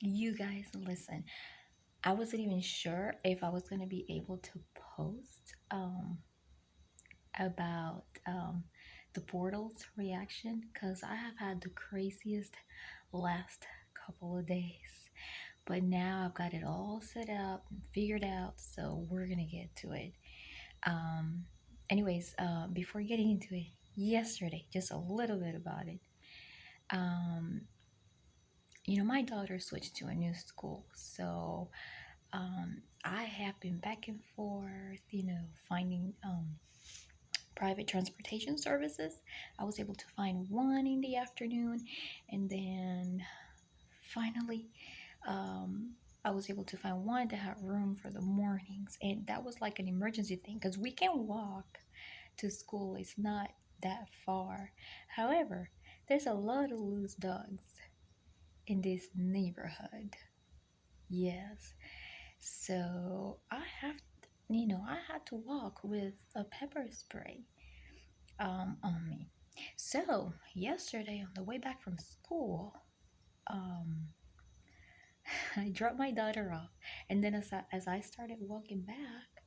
You guys, listen. I wasn't even sure if I was gonna be able to post about the portal's reaction because I have had the craziest last couple of days. But now I've got it all set up and figured out, so we're gonna get to it. Um, before getting into it, yesterday, just a little bit about it. Um, my daughter switched to a new school, so I have been back and forth, finding private transportation services. I was able to find one in the afternoon, and then finally, um, I was able to find one that had room for the mornings, and that was like an emergency thing because we can walk to school. It's not that far. However, there's a lot of loose dogs in this neighborhood. Yes. So I had to walk with a pepper spray on me. So yesterday on the way back from school, um, I dropped my daughter off, and then as I started walking back,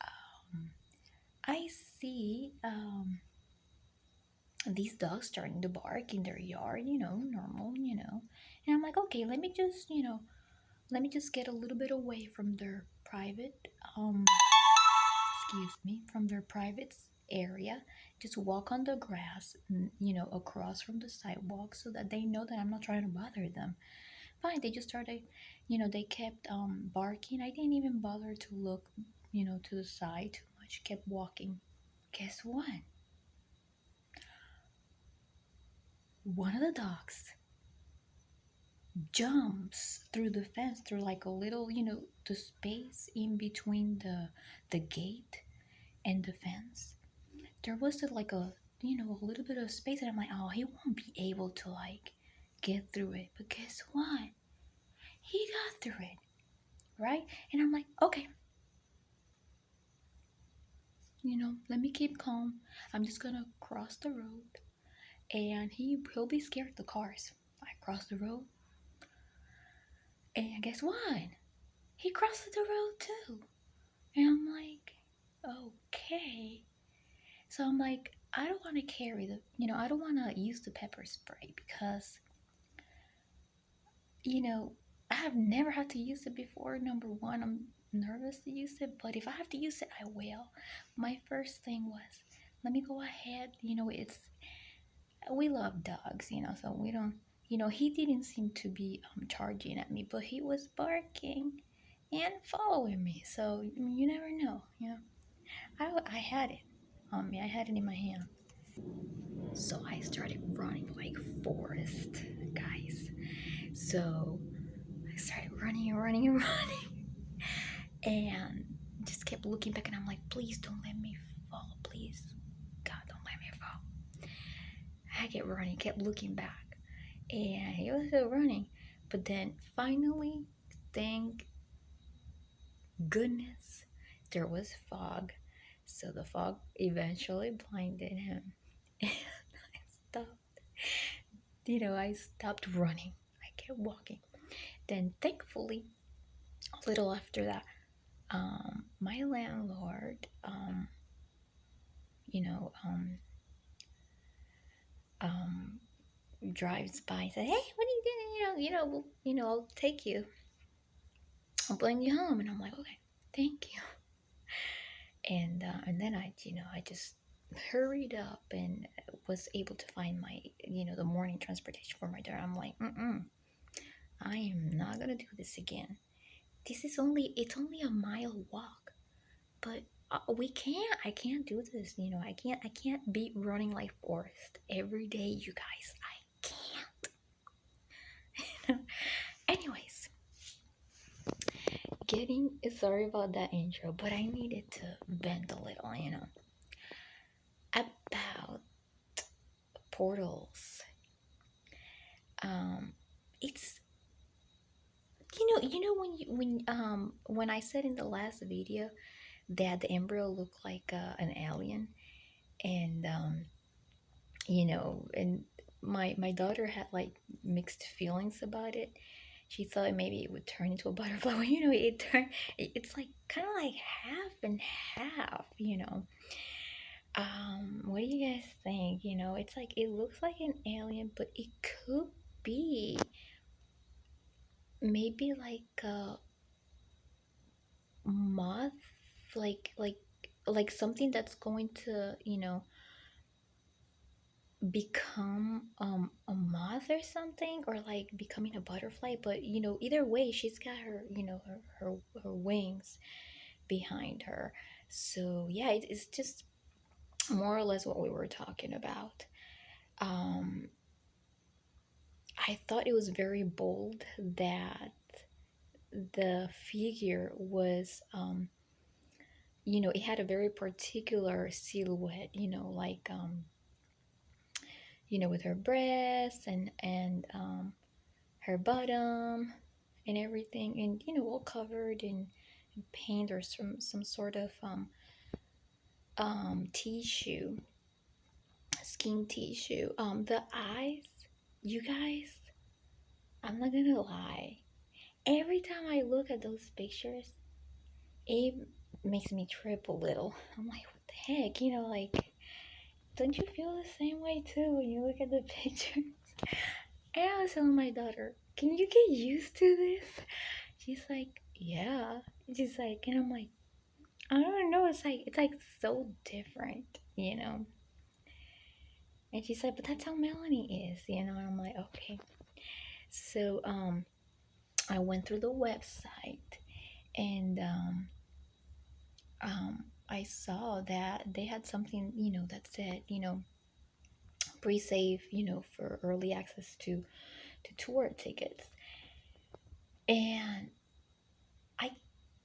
um, I see these dogs starting to bark in their yard, normal, and I'm like, okay, let me just get a little bit away from their private um from their private area, just walk on the grass, across from the sidewalk so that they know that I'm not trying to bother them. Fine, they just started, they kept barking. I didn't even bother to look, to the side too much, kept walking. Guess what? One of the dogs jumps through the fence, through like a little, the space in between the gate and the fence. There was like a little bit of space, and I'm like, oh, he won't be able to like get through it. But guess what? He got through it, right? And I'm like, okay, let me keep calm. I'm just gonna cross the road, and he'll be scared of the cars. I cross the road, and guess what? He crosses the road too, and I'm like, okay. So I'm like, I don't want to carry I don't want to use the pepper spray because you know, I have never had to use it before. Number one, I'm nervous to use it, but if I have to use it, I will. My first thing was, let me go ahead. We love dogs, so we don't, he didn't seem to be charging at me, but he was barking and following me. So, you never know, I had it on me, I had it in my hand. So I started running like Forrest, guys. So I started running and running and running and just kept looking back, and I'm like, please don't let me fall. Please. God, don't let me fall. I kept running, kept looking back. And he was still running. But then finally, thank goodness, there was fog. So the fog eventually blinded him. And I stopped running. I kept walking. Then thankfully, a little after that, my landlord, you know, um, um, drives by and says, "Hey, what are you doing? I'll take you. I'll bring you home." And I'm like, "Okay, thank you." And then I just hurried up and was able to find my, the morning transportation for my daughter. I'm like, I am not gonna do this again. It's only a mile walk, but I can't do this. I can't be running like Forrest every day, you guys. I can't. Anyways, sorry about that intro, but I needed to vent a little, about portals. Um, it's when I said in the last video that the embryo looked like an alien, and and my daughter had like mixed feelings about it. She thought maybe it would turn into a butterfly. Well, you know, it turned. It's like kind of like half and half. You know. What do you guys think? You know, it's like it looks like an alien, but it could be maybe like a moth, like like like something that's going to, you know, become a moth or something, or like becoming a butterfly. But you know, either way, she's got her, you know, her wings behind her. So yeah, it's just more or less what we were talking about. um I thought it was very bold that the figure was, you know, it had a very particular silhouette, you know, like, you know, with her breasts and her bottom and everything, and you know, all covered in paint or some sort of tissue, skin tissue. The eyes, you guys, I'm not gonna lie. Every time I look at those pictures, it makes me trip a little. I'm like, what the heck? You know, like, don't you feel the same way too when you look at the pictures? And I was telling my daughter, can you get used to this? She's like, yeah. She's like, and I'm like, I don't know. It's like so different, you know. And she's like, but that's how Melanie is, you know. And I'm like, okay. So I went through the website and I saw that they had something, you know, that said, you know, pre-save, you know, for early access to tour tickets. And I,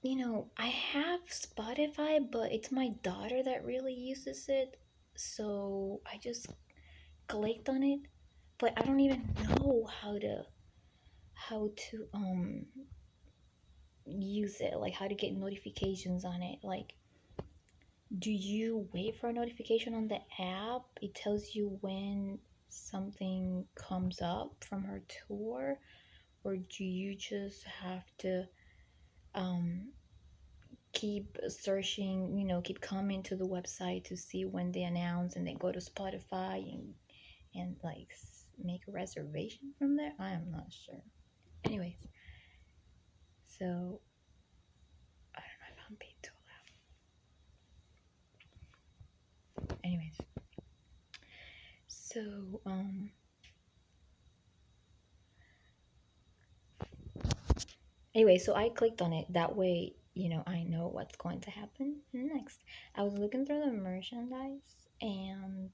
you know, I have Spotify, but it's my daughter that really uses it. So I just clicked on it, but I don't even know how to use it, like how to get notifications on it. Like, do you wait for a notification on the app? It tells you when something comes up from her tour, or do you just have to um keep searching, you know, keep coming to the website to see when they announce, and then go to Spotify and like make a reservation from there? I am not sure. Anyways, so I don't know if I'm being too loud. Anyways, so anyway, so I clicked on it. That way, you know, I know what's going to happen next. I was looking through the merchandise, and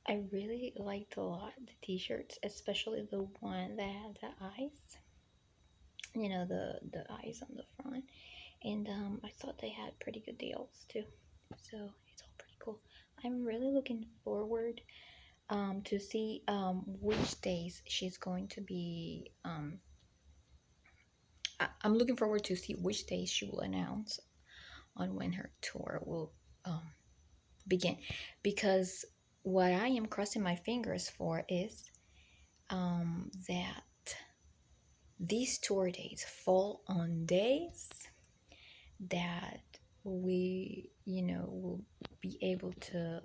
I really liked a lot the t-shirts, especially the one that had the eyes. You know, the eyes on the front. And I thought they had pretty good deals too. So it's all pretty cool. I'm really looking forward to see which days she's going to be. I'm looking forward to see which days she will announce on when her tour will um, begin, because what I am crossing my fingers for is that these tour dates fall on days that we, you know, will be able to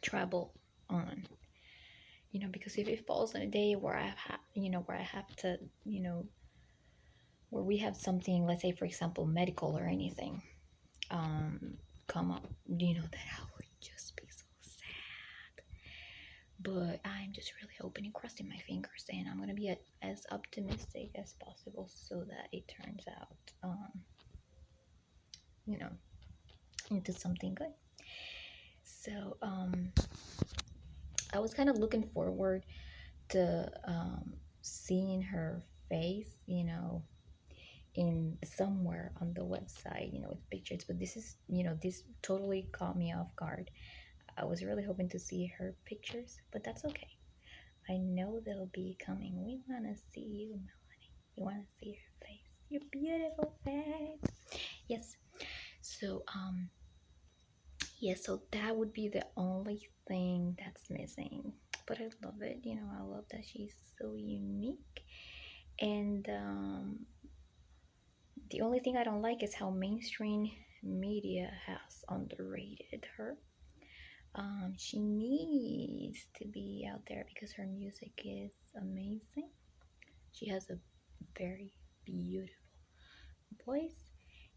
travel on. You know, because if it falls on a day where you know, where I have to, you know, where we have something, let's say for example medical or anything, come up, you know, that I would just be so sad. But I'm just really hoping and crossing my fingers, and I'm gonna be as optimistic as possible so that it turns out, you know, into something good. So I was kind of looking forward to seeing her face, you know, in somewhere on the website, you know, with pictures. But this is, you know, this totally caught me off guard. I was really hoping to see her pictures, but that's okay. I know they'll be coming. We want to see you, Melanie. We want to see your face, your beautiful face. Yes. So yeah, so that would be the only thing that's missing. but I love it. You know, I love that she's so unique. And the only thing I don't like is how mainstream media has underrated her. She needs to be out there because her music is amazing. She has a very beautiful voice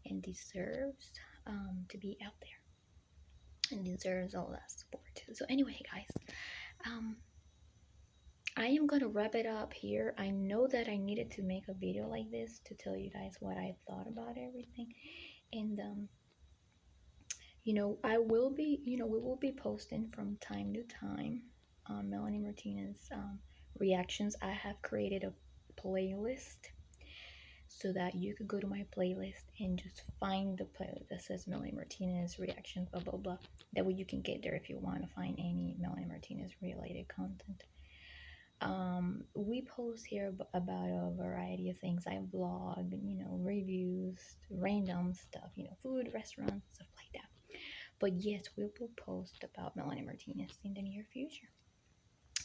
and deserves to be out there and deserves all that support too. So anyway, guys, um, I am gonna wrap it up here. I know that I needed to make a video like this to tell you guys what I thought about everything, and I will be, we will be posting from time to time on Melanie Martinez reactions. I have created a playlist so that you could go to my playlist and just find the playlist that says Melanie Martinez reactions, blah blah blah. That way you can get there if you want to find any Melanie Martinez related content. We post here about a variety of things. I vlog, reviews, random stuff, food, restaurants, stuff like that. But yes, we will post about Melanie Martinez in the near future.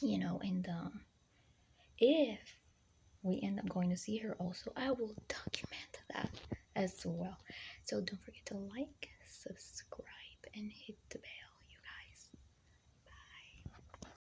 And if we end up going to see her also, I will document that as well. So don't forget to like, subscribe, and hit the bell.